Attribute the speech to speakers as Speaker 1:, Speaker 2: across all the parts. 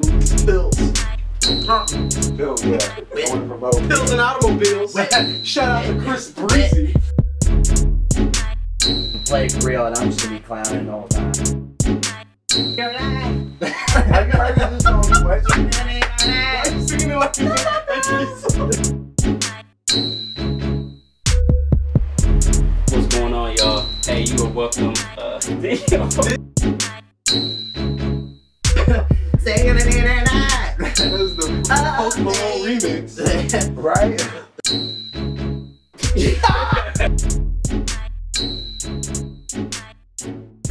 Speaker 1: Pills. Huh?
Speaker 2: Pills, yeah. I want to promote.
Speaker 1: Pills and automobiles. Shout out to Chris Breezy.
Speaker 3: Play for real, and I'm just gonna be clowning the whole time. You're alive.
Speaker 2: Have you heard of this song? Why
Speaker 1: Why are you singing it like
Speaker 4: What's going on, y'all? Hey, you are welcome.
Speaker 3: Singing it in the night.
Speaker 1: That is the Post Malone remix.
Speaker 3: Right?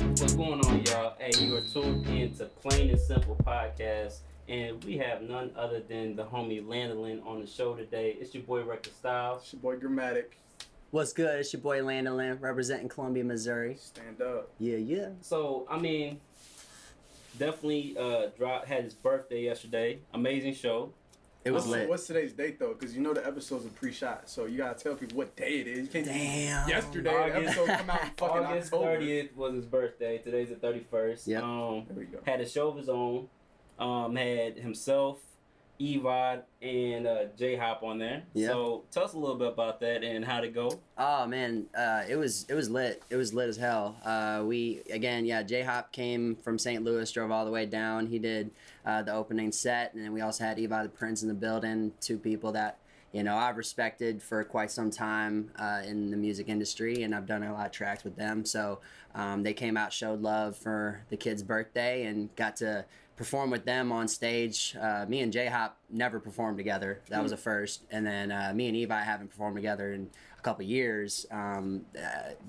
Speaker 4: What's going on, y'all? Hey, you are tuned into Plain and Simple Podcast, and we have none other than the homie Landalin on the show today. It's your boy Record Styles.
Speaker 1: It's your boy Grammatic.
Speaker 3: What's good? It's your boy Landalin, representing Columbia, Missouri.
Speaker 1: Stand up.
Speaker 3: Yeah, yeah.
Speaker 4: So, I mean, definitely had his birthday yesterday. Amazing show.
Speaker 3: It was lit.
Speaker 1: What's today's date though? Because you know the episodes are pre-shot, so you gotta tell people what day it is. You can't
Speaker 3: Damn.
Speaker 1: yesterday the episode come out in fucking
Speaker 4: August
Speaker 1: October.
Speaker 4: 30th was his birthday. Today's the 31st.
Speaker 3: Yep.
Speaker 1: There we go.
Speaker 4: Had a show of his own. Had himself, E103.1, and J-Hop on there.
Speaker 3: Yeah.
Speaker 4: So tell us a little bit about that and how'd it go.
Speaker 3: Oh man, it was lit. It was lit as hell. J-Hop came from St. Louis, drove all the way down. He did the opening set, and then we also had Evi the Prince in the building. Two people that I've respected for quite some time in the music industry, and I've done a lot of tracks with them. So they came out, showed love for the kid's birthday, and got to perform with them on stage. Me and J-Hop never performed together. That was a first. And then me and Evi haven't performed together in a couple years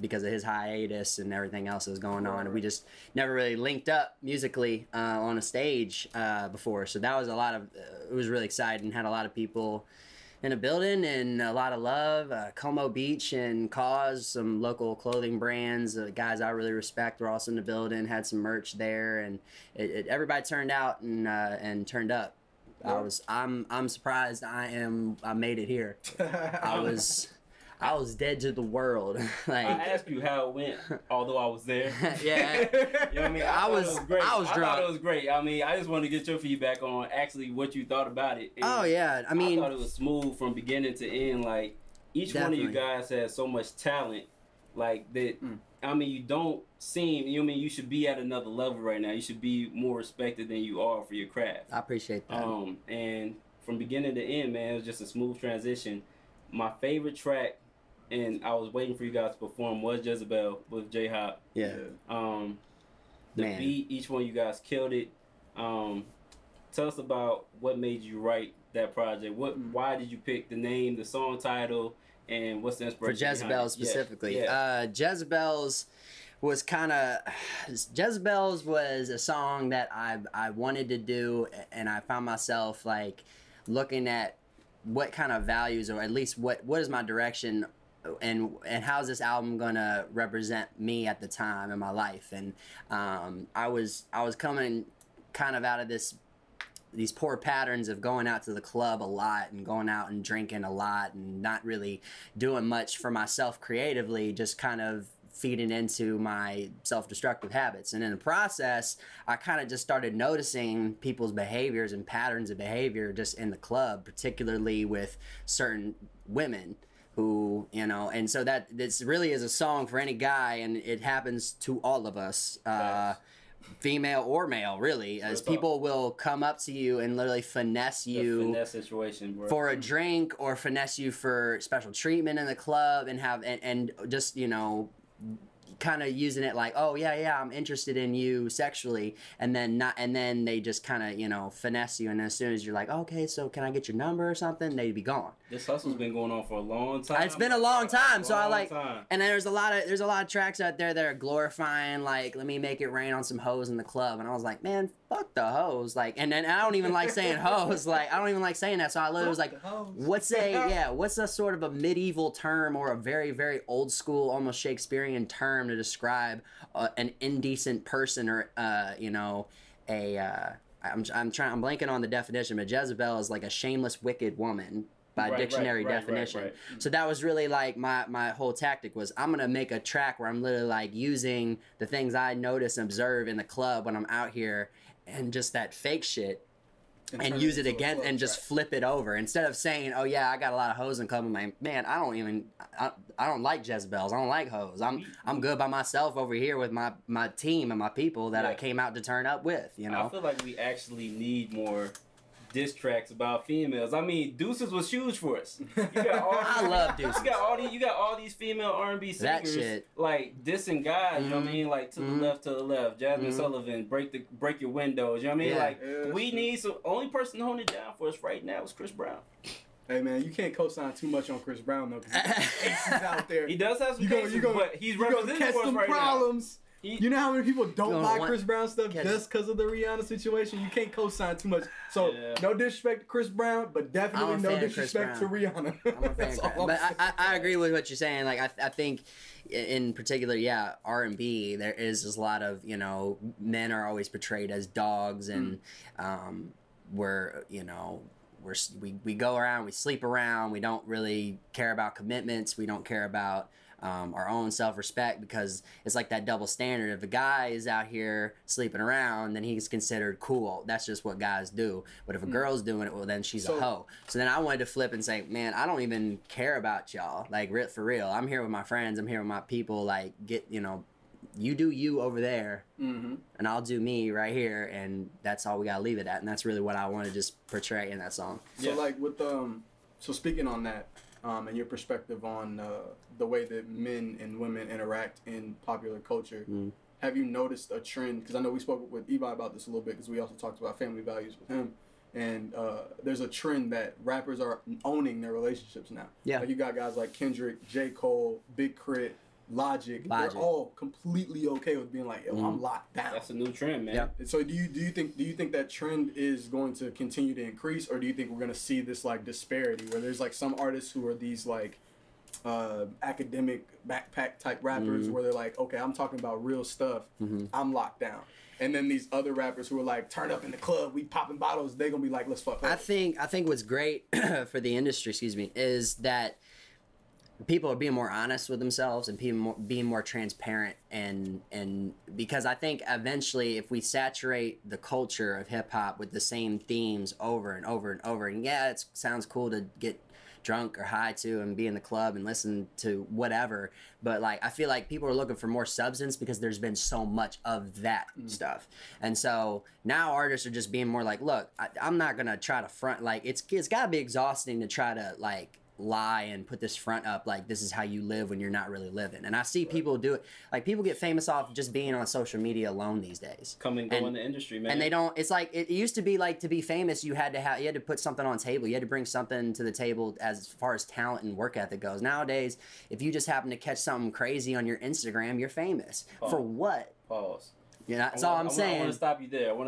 Speaker 3: because of his hiatus and everything else that was going on. We just never really linked up musically on a stage before. So that was it was really exciting. Had a lot of people in a building and a lot of love. Como Beach and Cause, some local clothing brands, guys I really respect were also in the building. Had some merch there, and everybody turned out and turned up.
Speaker 1: Yeah.
Speaker 3: I'm surprised I made it here. I was dead to the world. Like,
Speaker 4: I asked you how it went, although I was there.
Speaker 3: Yeah.
Speaker 4: You know what I mean?
Speaker 3: I was
Speaker 4: great.
Speaker 3: I was
Speaker 4: I
Speaker 3: drunk.
Speaker 4: thought it was great. I mean, I just wanted to get your feedback on actually what you thought about it. And
Speaker 3: Oh yeah, I mean,
Speaker 4: I thought it was smooth from beginning to end. Like each one of you guys has so much talent, like that. I mean, you don't seem. You should be at another level right now. You should be more respected than you are for your craft.
Speaker 3: I appreciate that.
Speaker 4: And from beginning to end, man, it was just a smooth transition. My favorite track, and I was waiting for you guys to perform, was Jezebel with J-Hop.
Speaker 3: Yeah.
Speaker 4: The
Speaker 3: Man.
Speaker 4: beat, each one of you guys killed it. Tell us about what made you write that project. Why did you pick the name, the song title, and what's the
Speaker 3: For
Speaker 4: inspiration
Speaker 3: Jezebels
Speaker 4: behind it?
Speaker 3: specifically.
Speaker 4: Yeah.
Speaker 3: Jezebels was Jezebels was a song that I wanted to do, and I found myself like looking at what kind of values, or at least what is my direction, and how's this album gonna represent me at the time in my life. And I was coming kind of out of these poor patterns of going out to the club a lot and going out and drinking a lot and not really doing much for myself creatively, just kind of feeding into my self-destructive habits. And in the process, I kind of just started noticing people's behaviors and patterns of behavior just in the club, particularly with certain women who, and so that this really is a song for any guy, and it happens to all of us. Female or male, really, as people will come up to you and literally finesse you
Speaker 4: finesse situation, bro.
Speaker 3: for a drink, or finesse you for special treatment in the club, and and just kind of using it like, oh yeah, I'm interested in you sexually, and then they just kind of finesse you, and as soon as you're like, okay, so can I get your number or something, they'd be gone.
Speaker 4: This hustle's been going on for a long time.
Speaker 3: It's been a long time, so I like,
Speaker 4: time.
Speaker 3: and then there's a lot of tracks out there that are glorifying, like, let me make it rain on some hoes in the club, and I was like, man, fuck the hoes, like, and then I don't even like saying hoes, like, I don't even like saying that, so I literally was like, what's a sort of a medieval term, or a very, very old school, almost Shakespearean term to describe an indecent person, or I'm blanking on the definition, but Jezebel is like a shameless, wicked woman by dictionary definition.
Speaker 4: Right.
Speaker 3: So that was really like my whole tactic was, I'm gonna make a track where I'm literally like using the things I notice and observe in the club when I'm out here, and just that fake shit and use it again and just flip it over instead of saying, "Oh yeah, I got a lot of hoes in club." I'm like, man, I don't like Jezebels. I don't like hoes. I'm good by myself over here with my team and my people that I came out to turn up with. You know,
Speaker 4: I feel like we actually need more diss tracks about females. I mean, Deuces was huge for us. You got all
Speaker 3: I love Deuces.
Speaker 4: You got all these female R&B singers like dissing guys. You know what I mean? Like to the left. Jasmine Sullivan, break your windows. You know what I mean? Like we need some. Only person holding it down for us right now is Chris Brown.
Speaker 1: Hey man, you can't co-sign too much on Chris Brown though. He's out there.
Speaker 4: He does have some cases, but he's representing
Speaker 1: catch
Speaker 4: for us
Speaker 1: some
Speaker 4: right
Speaker 1: problems. You know how many people don't buy Chris Brown stuff
Speaker 3: catch
Speaker 1: just because of the Rihanna situation? You can't co-sign too much. So no disrespect to Chris Brown, but definitely no disrespect to Rihanna.
Speaker 3: I'm a fan of but I agree with what you're saying. Like I think in particular, R&B, there is just a lot of, you know, men are always portrayed as dogs, and we're, you know, we go around, we sleep around, we don't really care about commitments, we don't care about our own self-respect, because it's like that double standard. If a guy is out here sleeping around, then he's considered cool. That's just what guys do. But if a girl's doing it, well, then she's a hoe. So then I wanted to flip and say, man, I don't even care about y'all. Like, for real. I'm here with my friends. I'm here with my people. Like, you do you over there, and I'll do me right here, and that's all we gotta leave it at. And that's really what I want to just portray in that song.
Speaker 1: So like with so speaking on that, and your perspective on the way that men and women interact in popular culture, have you noticed a trend? Because I know we spoke with Evi about this a little bit, because we also talked about family values with him. And there's a trend that rappers are owning their relationships now. Yeah, like you got guys like Kendrick, J. Cole, Big Crit, Logic. They're all completely okay with being like, yo, I'm locked down.
Speaker 4: That's a new trend, man.
Speaker 1: Yeah. So do you think that trend is going to continue to increase, or do you think we're gonna see this like disparity where there's like some artists who are these like academic backpack type rappers where they're like, okay, I'm talking about real stuff, I'm locked down. And then these other rappers who are like, turn up in the club, we popping bottles, they're gonna be like, let's fuck up.
Speaker 3: I think what's great for the industry, is that people are being more honest with themselves and being more transparent, and because I think eventually if we saturate the culture of hip hop with the same themes over and over and over, and it sounds cool to get drunk or high to and be in the club and listen to whatever, but like I feel like people are looking for more substance because there's been so much of that stuff. And so now artists are just being more like, look, I'm not gonna try to front, like it's gotta be exhausting to try to like lie and put this front up like this is how you live when you're not really living. And I see people do it, like people get famous off just being on social media alone these days.
Speaker 4: Come and go in the industry, man.
Speaker 3: And they don't, it's like it used to be like, to be famous you had to put something on the table, you had to bring something to the table as far as talent and work ethic goes. Nowadays if you just happen to catch something crazy on your Instagram, you're famous. For what?
Speaker 4: Pause.
Speaker 3: You know, that's all I'm saying.
Speaker 4: I want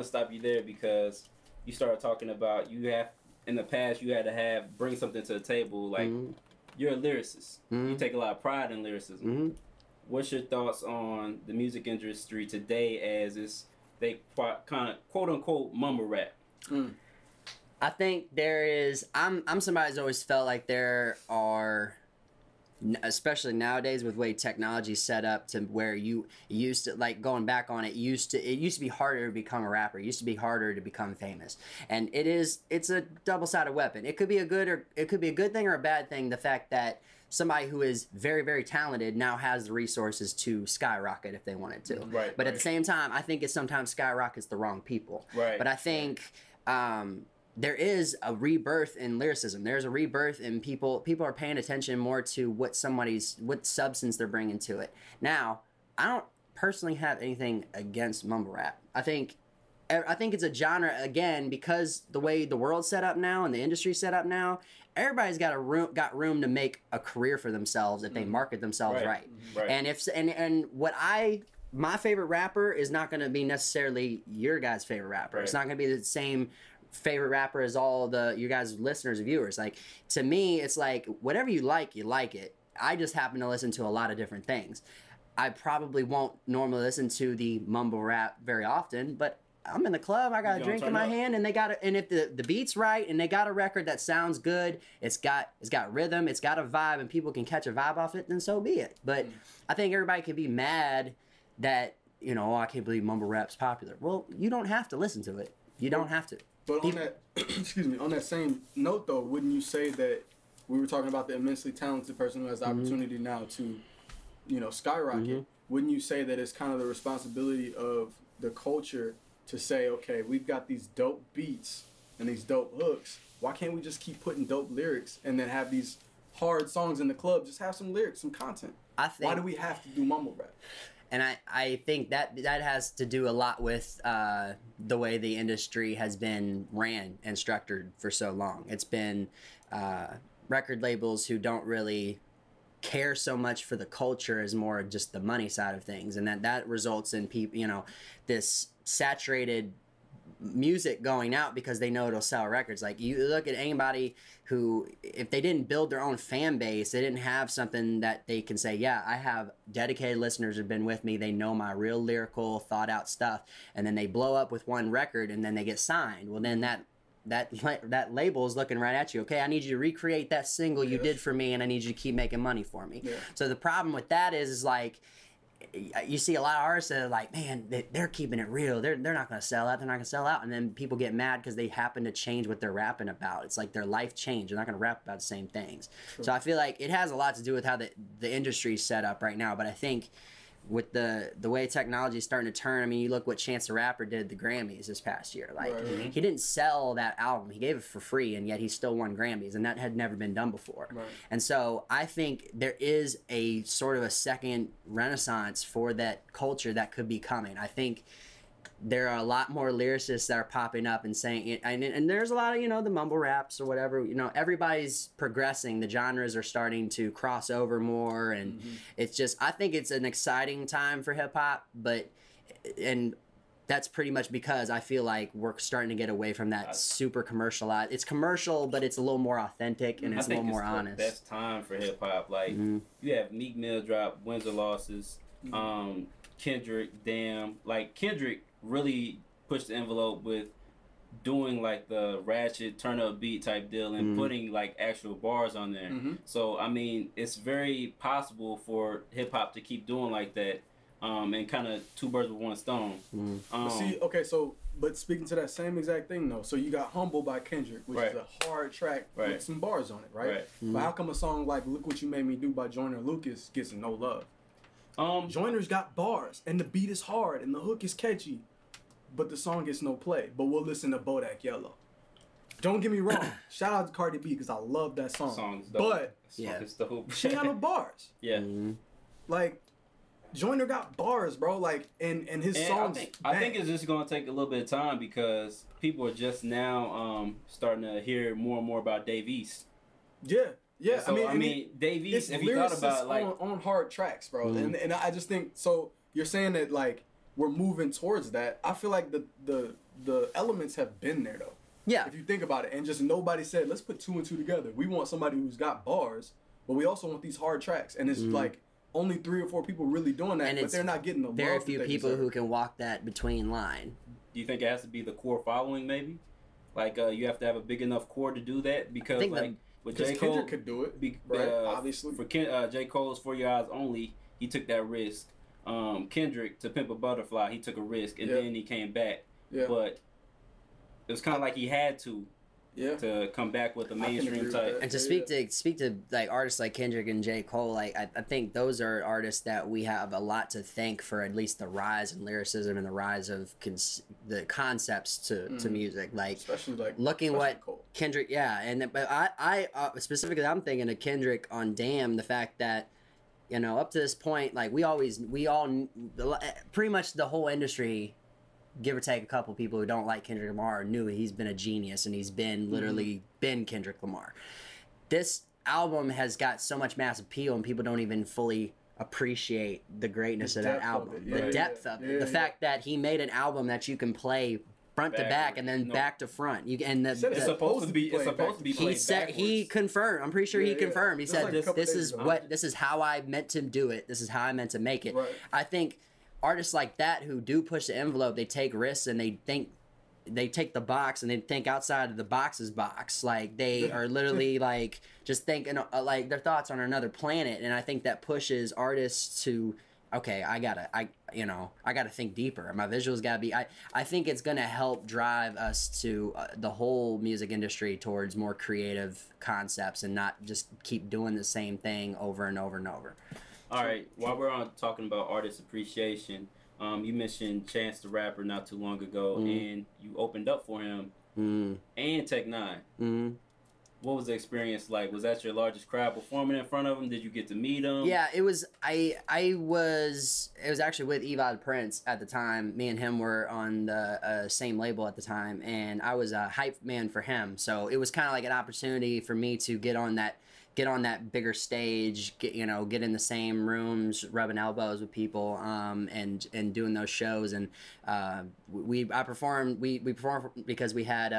Speaker 4: to stop you there because you started talking about in the past, you had to bring something to the table. Like, you're a lyricist. You take a lot of pride in lyricism. What's your thoughts on the music industry today as they kind of quote unquote mumble rap?
Speaker 3: I think there is. I'm somebody who's always felt like there are, especially nowadays with the way technology's set up, to where you used to, like going back on it, it used to be harder to become a rapper. It used to be harder to become famous. And it's a double-sided weapon. It could be a good thing or a bad thing, the fact that somebody who is very, very talented now has the resources to skyrocket if they wanted to. But at the same time, I think it sometimes skyrockets the wrong people. But I think there is a rebirth in lyricism. There's a rebirth in people. People are paying attention more to what substance they're bringing to it. Now, I don't personally have anything against mumble rap. I think it's a genre, again, because the way the world's set up now and the industry's set up now, everybody's got room to make a career for themselves if they market themselves right. And my favorite rapper is not going to be necessarily your guys' favorite rapper. It's not going to be the same favorite rapper as all you guys listeners and viewers. Like, to me, it's like whatever you like it. I just happen to listen to a lot of different things. I probably won't normally listen to the mumble rap very often, but I'm in the club, I got a drink in my hand, and if the beat's right and they got a record that sounds good, it's got rhythm, it's got a vibe, and people can catch a vibe off it, then so be it. But I think everybody could be mad that, I can't believe mumble rap's popular. Well, you don't have to listen to it. You don't have to.
Speaker 1: But on that, excuse me, on that same note though, wouldn't you say that we were talking about the immensely talented person who has the opportunity now to, you know, skyrocket? Wouldn't you say that it's kind of the responsibility of the culture to say, okay, we've got these dope beats and these dope hooks. Why can't we just keep putting dope lyrics and then have these hard songs in the club? Just have some lyrics, some content. Why do we have to do mumble rap?
Speaker 3: And I think that has to do a lot with the way the industry has been ran and structured for so long. It's been record labels who don't really care so much for the culture as more just the money side of things, and that results in people, you know, this saturated music going out because they know it'll sell records. Like, you look at anybody who, if they didn't build their own fan base, they didn't have something that they can say, yeah, I have dedicated listeners who've been with me, they know my real lyrical thought out stuff, and then they blow up with one record and then they get signed. Well, then that label is looking right at you. Okay, I need you to recreate that single you did for me, and I need you to keep making money for me. So the problem with that is like, you see a lot of artists that are like, man, they're keeping it real. They're not going to sell out. They're not going to sell out. And then people get mad because they happen to change what they're rapping about. It's like their life changed. They're not going to rap about the same things. True. So I feel like it has a lot to do with how the industry's set up right now. But I think with the way technology is starting to turn, I mean, you look what Chance the Rapper did at the Grammys this past year. Like, he didn't sell that album. He gave it for free, and yet he still won Grammys, and that had never been done before. And so I think there is a sort of a second renaissance for that culture that could be coming. I think there are a lot more lyricists that are popping up and saying it, and there's a lot of, you know, the mumble raps or whatever, you know, everybody's progressing. The genres are starting to cross over more, and it's just, I think it's an exciting time for hip-hop, and that's pretty much because I feel like we're starting to get away from that super commercialized. It's commercial, but it's a little more authentic, and it's a little more honest.
Speaker 4: The best time for hip-hop. Like, you have Meek Mill drop Wins or Losses, Kendrick, Damn. Like, Kendrick really pushed the envelope with doing like the ratchet turn up beat type deal and putting like actual bars on there. So I mean, it's very possible for hip hop to keep doing like that, and kind of two birds with one stone.
Speaker 1: See, okay, so but speaking to that same exact thing though, so you got Humble by Kendrick, which is a hard track with some bars on it, right? But how come a song like Look What You Made Me Do by Joyner Lucas gets no love? Joyner's got bars, and the beat is hard, and the hook is catchy, but the song gets no play. But we'll listen to Bodak Yellow. Don't get me wrong. Shout out to Cardi B because I love that song. But she ain't got no bars. Like, Joyner got bars, bro. Like, and his songs.
Speaker 4: I think it's just gonna take a little bit of time because people are just now starting to hear more and more about Dave East.
Speaker 1: Yeah,
Speaker 4: so, I mean, Dave East, if you thought about like
Speaker 1: on hard tracks, bro, and I just think so. You're saying that like we're moving towards that. I feel like the elements have been there though. Yeah. If you think about it, and just nobody said, let's put 2 and 2 together. We want somebody who's got bars, but we also want these hard tracks, and it's like only 3 or 4 people really doing that, but they're not getting the love.
Speaker 3: Very few people who can walk that between line.
Speaker 4: Do you think it has to be the core following, maybe? Like you have to have a big enough core to do that because like. With J. Cole,
Speaker 1: Kendrick could do it, right? Obviously.
Speaker 4: For J. Cole's For Your Eyes Only, he took that risk. Kendrick, to Pimp a Butterfly, he took a risk, and then he came back. But it was kind of like he had to come back with a mainstream type.
Speaker 3: And to speak to like artists like Kendrick and J. Cole, like I think those are artists that we have a lot to thank for at least the rise in lyricism and the rise of the concepts to music. Like, especially like looking what Cole. Kendrick, but I specifically I'm thinking of Kendrick on Damn, the fact that, you know, up to this point, like we all pretty much the whole industry, give or take a couple people who don't like Kendrick Lamar, knew he's been a genius and he's been literally been Kendrick Lamar. This album has got so much mass appeal and people don't even fully appreciate the greatness of that album. The depth of it. The fact that he made an album that you can play front to back and then back to front.
Speaker 4: It's supposed to be played backwards.
Speaker 3: He confirmed. I'm pretty sure he confirmed. He said this is how I meant to do it. This is how I meant to make it. Right. I think artists like that who do push the envelope, they take risks and they take the box and they think outside of the box's box. Like they are literally like just thinking like their thoughts on another planet. And I think that pushes artists to okay, I gotta think deeper. My visuals gotta be. I think it's gonna help drive us to the whole music industry towards more creative concepts and not just keep doing the same thing over and over and over.
Speaker 4: All right, while we're on talking about artist appreciation, you mentioned Chance the Rapper not too long ago, and you opened up for him and Tech N9ne. What was the experience like? Was that your largest crowd performing in front of him? Did you get to meet him?
Speaker 3: Yeah, it was. It was actually with Evi the Prince at the time. Me and him were on the same label at the time, and I was a hype man for him. So it was kind of like an opportunity for me to get on that bigger stage, get in the same rooms, rubbing elbows with people, and doing those shows. And we performed because we had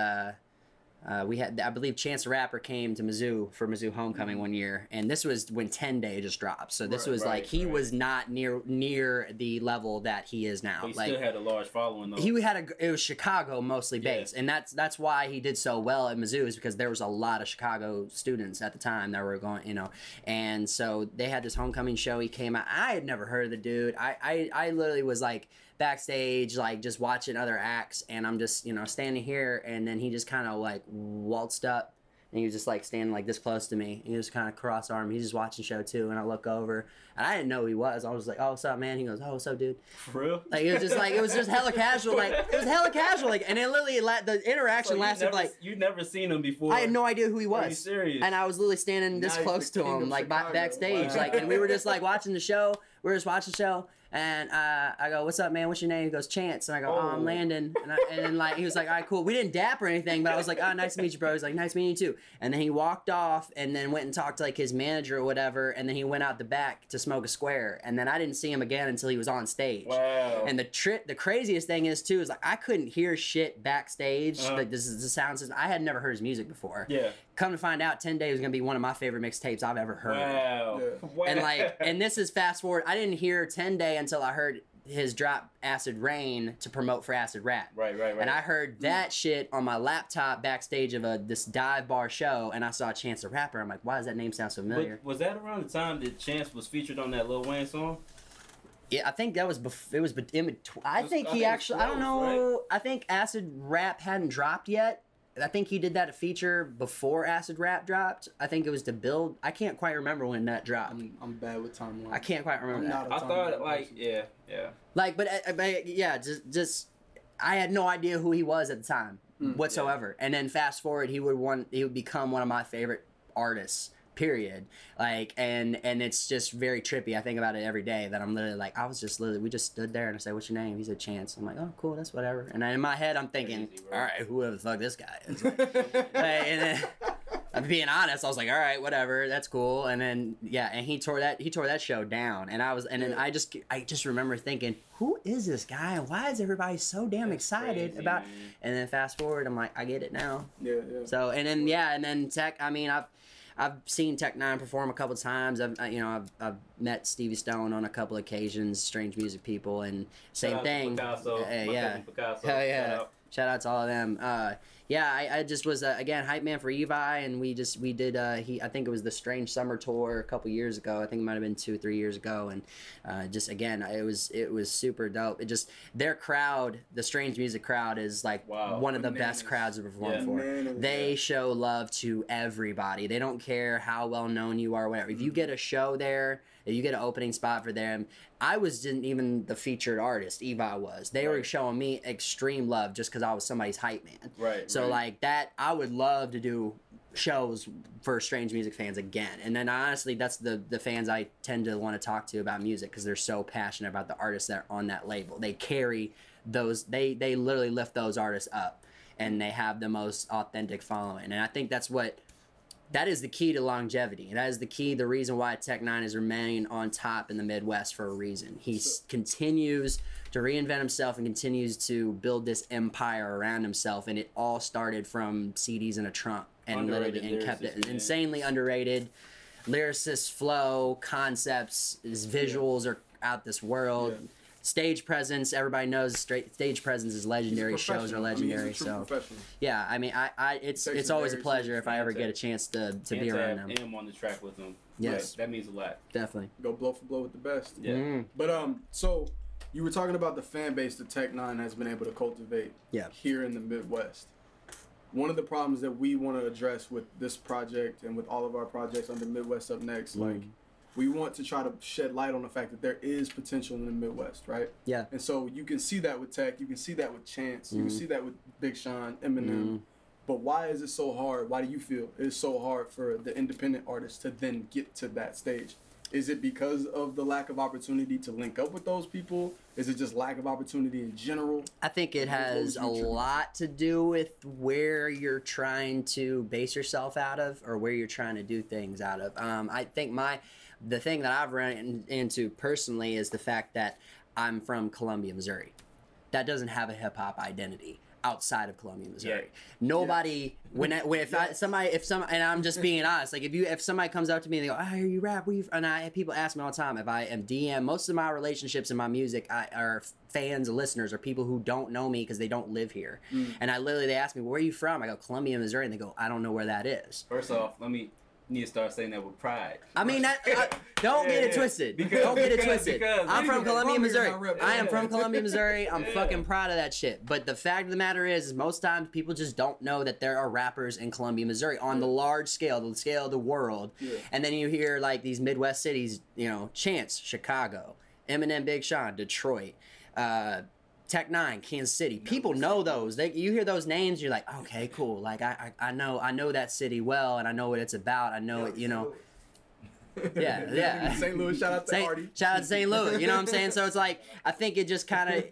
Speaker 3: I believe Chance the Rapper came to Mizzou for Mizzou homecoming one year, and this was when 10-Day just dropped. So this was he was not near the level that he is now.
Speaker 4: But he still had a large following though.
Speaker 3: It was Chicago mostly based, and that's why he did so well at Mizzou, is because there was a lot of Chicago students at the time that were going, and so they had this homecoming show. He came out. I had never heard of the dude. I literally was like backstage, like just watching other acts, and I'm just standing here, and then he just kind of like waltzed up, and he was just like standing like this close to me, and he was kind of cross-armed. He's just watching show too, and I look over, and I didn't know who he was. I was like, "Oh, what's up, man?" He goes, "Oh, what's up, dude?"
Speaker 4: For real?
Speaker 3: Like it was just hella casual, and it literally the interaction lasted like
Speaker 4: you'd never seen him before.
Speaker 3: I had no idea who he was.
Speaker 4: Are you serious?
Speaker 3: And I was literally standing this close to him, like backstage, like, and we were just like watching the show. We were just watching the show. And I go, "What's up, man? What's your name?" He goes, "Chance." And I go, "Oh, I'm Landon." And then like he was like, "All right, cool." We didn't dap or anything, but I was like, "Oh, nice to meet you, bro." He's like, "Nice meeting you too." And then he walked off, and then went and talked to like his manager or whatever. And then he went out the back to smoke a square. And then I didn't see him again until he was on stage.
Speaker 4: Wow.
Speaker 3: And the craziest thing is too is like I couldn't hear shit backstage. Like this is the sound system. I had never heard his music before.
Speaker 4: Yeah.
Speaker 3: Come to find out, 10-Day was gonna be one of my favorite mixtapes I've ever heard.
Speaker 4: Wow.
Speaker 1: Yeah.
Speaker 4: Wow.
Speaker 3: And this is fast forward. I didn't hear 10-Day until I heard his drop Acid Rain to promote for Acid Rap.
Speaker 4: Right.
Speaker 3: And I heard that shit on my laptop backstage of this dive bar show, and I saw Chance the Rapper. I'm like, why does that name sound familiar?
Speaker 4: But was that around the time that Chance was featured on that Lil Wayne song?
Speaker 3: Yeah, I think that was it was in between. I think I don't know. Right? I think Acid Rap hadn't dropped yet. I think he did that a feature before Acid Rap dropped. I think it was to build. I can't quite remember when that dropped.
Speaker 1: I'm bad with timeline.
Speaker 3: I can't quite remember that.
Speaker 4: I thought like yeah.
Speaker 3: Like, but yeah, just I had no idea who he was at the time whatsoever. Yeah. And then fast forward, he would become one of my favorite artists. Period. Like, and it's just very trippy. I think about it every day that I'm literally like, we just stood there and I said, "What's your name?" He said, "Chance." I'm like, "Oh, cool, that's whatever." And then in my head, I'm thinking, all right, whoever the fuck this guy is. Like, and then, I'm being honest, I was like, all right, whatever, that's cool. And then, yeah, and he tore that show down. And then I just remember thinking, who is this guy? And why is everybody so damn excited
Speaker 4: crazy,
Speaker 3: about,
Speaker 4: man.
Speaker 3: And then fast forward, I'm like, I get it now.
Speaker 1: Yeah.
Speaker 3: So, and then Tech, I mean, I've seen Tech N9ne perform a couple times. I've met Stevie Stone on a couple occasions, Strange Music People, and same thing.
Speaker 4: Picasso,
Speaker 3: yeah.
Speaker 4: Picasso.
Speaker 3: Hell yeah. Shout out to all of them. I just was again hype man for Evi, and we did I think it was the Strange Summer tour a couple years ago. I think it might have been 2-3 years ago, and just again it was super dope. It just their crowd, the Strange Music crowd, is like one of the best crowds to perform for. They show love to everybody. They don't care how well known you are or whatever. If you get a show there, if you get an opening spot for them, I wasn't even the featured artist. Evi was. They were showing me extreme love just because I was somebody's hype man.
Speaker 4: Right.
Speaker 3: So like that, I would love to do shows for Strange Music fans again. And then honestly, that's the fans I tend to want to talk to about music because they're so passionate about the artists that are on that label. They carry those. They literally lift those artists up, and they have the most authentic following. And I think that is the key to longevity. And that is the key, the reason why Tech N9ne has remained on top in the Midwest for a reason. He continues to reinvent himself and continues to build this empire around himself. And it all started from CDs in a trunk and kept it insanely underrated. Lyricist flow, concepts, his visuals are out this world. stage presence. Everybody knows stage presence is legendary. Shows are legendary. Yeah, I mean, it's always a pleasure if I ever get a chance to be around them.
Speaker 4: And on the track with them.
Speaker 3: Yes,
Speaker 4: that means a lot.
Speaker 3: Definitely.
Speaker 1: Go blow for blow with the best.
Speaker 4: Yeah.
Speaker 1: But so you were talking about the fan base that Tech N9ne has been able to cultivate here in the Midwest. One of the problems that we want to address with this project and with all of our projects under Midwest Up Next, like, we want to try to shed light on the fact that there is potential in the Midwest, right?
Speaker 3: Yeah.
Speaker 1: And so you can see that with Tech, you can see that with Chance, you can see that with Big Sean, Eminem. But why is it so hard? Why do you feel it's so hard for the independent artists to then get to that stage? Is it because of the lack of opportunity to link up with those people? Is it just lack of opportunity in general?
Speaker 3: I think it has a lot to do with where you're trying to base yourself out of, or where you're trying to do things out of. I think the thing that I've run into personally is the fact that I'm from Columbia, Missouri. That doesn't have a hip hop identity outside of Columbia, Missouri. Nobody, and I'm just being honest, like if somebody comes up to me and they go, I hear you rap, people ask me all the time if I am DM. Most of my relationships in my music are fans and listeners or people who don't know me because they don't live here. And they ask me, where are you from? I go, Columbia, Missouri, and they go, I don't know where that is.
Speaker 4: First off, you need to start saying that with pride.
Speaker 3: I mean, don't get it twisted. Don't get it twisted. I'm from Columbia, Missouri. I am from Columbia, Missouri. I'm fucking proud of that shit. But the fact of the matter is most times people just don't know that there are rappers in Columbia, Missouri on the large scale, the scale of the world. And then you hear like these Midwest cities, Chance, Chicago, Eminem, Big Sean, Detroit, Tech N9ne, Kansas City. People know those. You hear those names, you're like, okay, cool. Like I know that city well, and I know what it's about. I know it. Yeah.
Speaker 1: St. Louis, shout out to Arty.
Speaker 3: Shout out to St. Louis. You know what I'm saying? So it's like I think it just kind of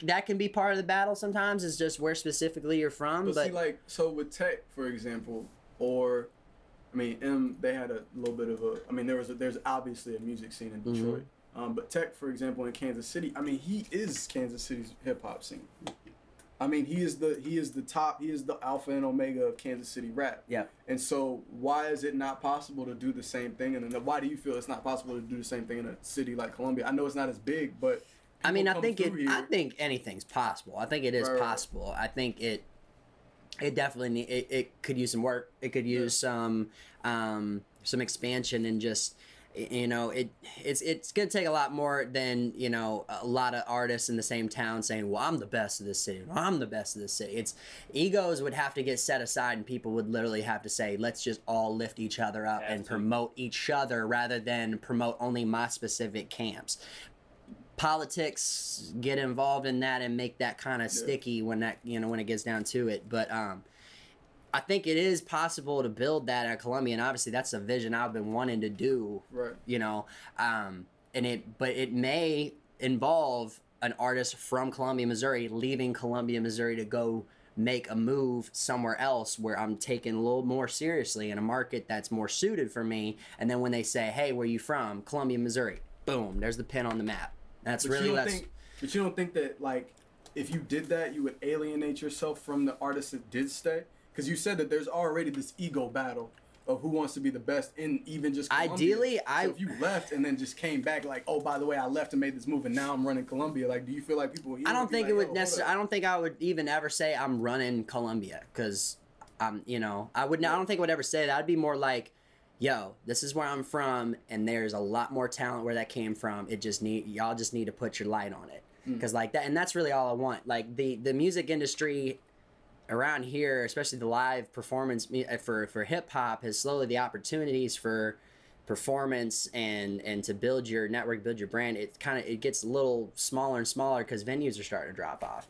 Speaker 3: that can be part of the battle sometimes. Is just where specifically you're from. But
Speaker 1: see, so with Tech, for example, or they had a little bit of a. There's obviously a music scene in Detroit. But Tech, for example, in Kansas City, he is Kansas City's hip hop scene. He is the top, he is the alpha and omega of Kansas City rap. Yeah. And so why is it not possible to do the same thing? And then why do you feel it's not possible to do the same thing in a city like Columbia? I know it's not as big, but I
Speaker 3: think anything's possible. I think it is possible. I think it definitely it could use some work. It could use some expansion and just. It's gonna take a lot more than a lot of artists in the same town saying, well, I'm the best of this city, I'm the best of this city. It's egos would have to get set aside and people would literally have to say, let's just all lift each other up and promote each other rather than promote only my specific camps. Politics get involved in that and make that kind of sticky when that when it gets down to it. But I think it is possible to build that at Columbia, and obviously that's a vision I've been wanting to do. Right. But it may involve an artist from Columbia, Missouri, leaving Columbia, Missouri to go make a move somewhere else where I'm taken a little more seriously in a market that's more suited for me. And then when they say, "Hey, where you from?" Columbia, Missouri. Boom, there's the pin on the map. That's
Speaker 1: but you don't think that if you did that, you would alienate yourself from the artists that did stay? Because you said that there's already this ego battle of who wants to be the best in even just Columbia.
Speaker 3: Ideally,
Speaker 1: so if you left and then just came back like, oh, by the way, I left and made this move and now I'm running Columbia, like, do you feel like people here
Speaker 3: I don't think it would necessarily. I don't think I would even ever say I'm running Columbia because I don't think I would ever say that. I'd be more like, yo, this is where I'm from and there's a lot more talent where that came from. Y'all just need to put your light on it. Because like that, and that's really all I want. Like the music industry around here, especially the live performance for hip hop, has slowly the opportunities for performance and to build your network, build your brand. It gets a little smaller and smaller because venues are starting to drop off.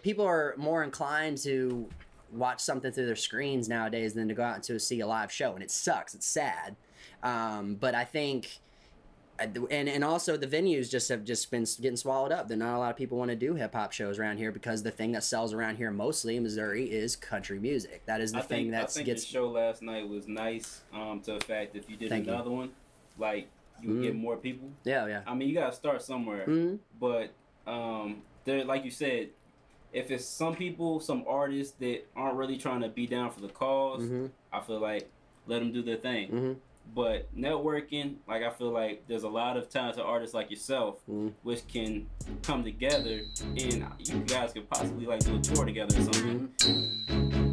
Speaker 3: People are more inclined to watch something through their screens nowadays than to go out to see a live show, and it sucks. It's sad, but I think. And also the venues have been getting swallowed up. Not a lot of people want to do hip hop shows around here because the thing that sells around here mostly in Missouri is country music. That is the thing that gets.
Speaker 4: I think the show last night was nice. To the fact if you did another one, like you would get more people.
Speaker 3: Yeah.
Speaker 4: You gotta start somewhere. But there, like you said, if it's some artists that aren't really trying to be down for the cause, I feel like let them do their thing. But networking, like I feel like there's a lot of talented artists like yourself, which can come together, and you guys could possibly like do a tour together or something.